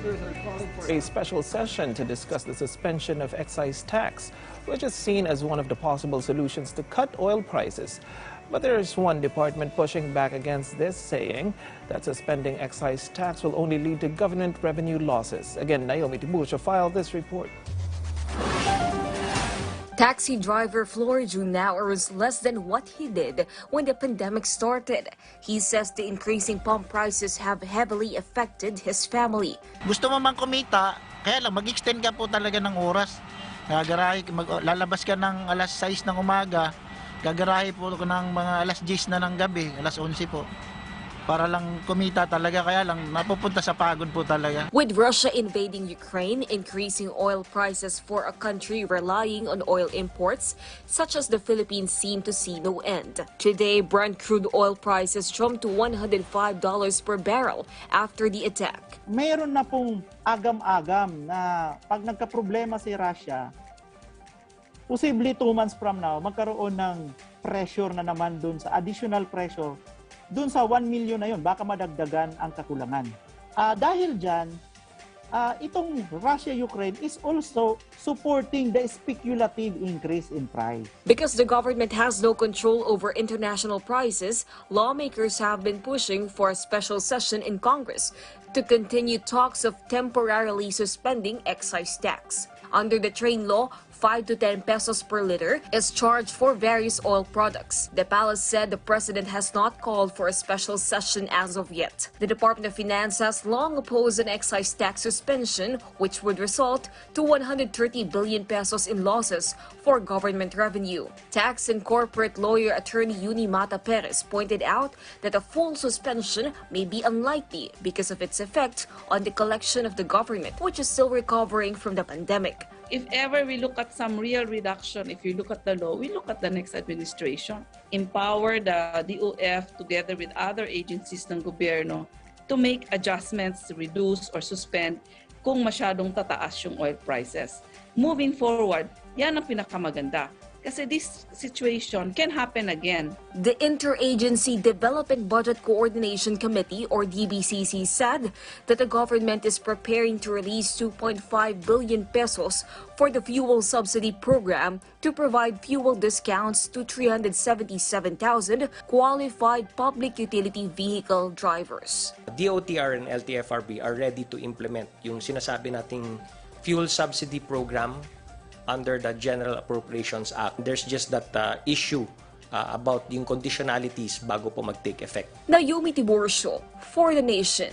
lawmakers are calling for a special session to discuss the suspension of excise tax, which is seen as one of the possible solutions to cut oil prices. But there is one department pushing back against this, saying that suspending excise tax will only lead to government revenue losses. Again, Naomi Tiburcio filed this report. Taxi driver Florio now earns less than what he did when the pandemic started. He says the increasing pump prices have heavily affected his family. Gusto mo man kumita, kaya lang mag-extend ka po talaga ng oras. Lalabas ka ng alas 6 ng umaga, gagarahe po ko ng mga alas 10 na ng gabi, alas 11 po. Para lang kumita talaga, kaya lang napupunta sa pagod po talaga. With Russia invading Ukraine, increasing oil prices for a country relying on oil imports, such as the Philippines, seem to see no end. Today, Brent crude oil prices jumped to $105 per barrel after the attack. Mayroon na pong agam-agam na pag nagka-problema si Russia, posible 2 months from now, magkaroon ng pressure na naman dun sa additional pressure dun sa 1 million na yun, baka madagdagan ang kakulangan. Dahil dyan, itong Russia-Ukraine is also supporting the speculative increase in price. Because the government has no control over international prices, lawmakers have been pushing for a special session in Congress to continue talks of temporarily suspending excise tax. Under the train law, 5 to 10 pesos per liter is charged for various oil products. The palace said the president has not called for a special session as of yet. The Department of Finance has long opposed an excise tax suspension, which would result to 130 billion pesos in losses for government revenue. Tax and corporate lawyer attorney Yuni Mata Perez pointed out that a full suspension may be unlikely because of its effect on the collection of the government, which is still recovering from the pandemic. If ever we look at some real reduction, if you look at the law, we look at the next administration. Empower the DOF together with other agencies ng gobyerno to make adjustments, reduce or suspend kung masyadong tataas yung oil prices. Moving forward, yan ang pinakamaganda. Kasi this situation can happen again. The Interagency Development Budget Coordination Committee, or DBCC, said that the government is preparing to release 2.5 billion pesos for the fuel subsidy program to provide fuel discounts to 377,000 qualified public utility vehicle drivers. DOTR and LTFRB are ready to implement yung sinasabi nating fuel subsidy program under the General Appropriations Act. There's just that issue about yung conditionalities bago po mag-take effect. Naomi Tiburcio for the Nation.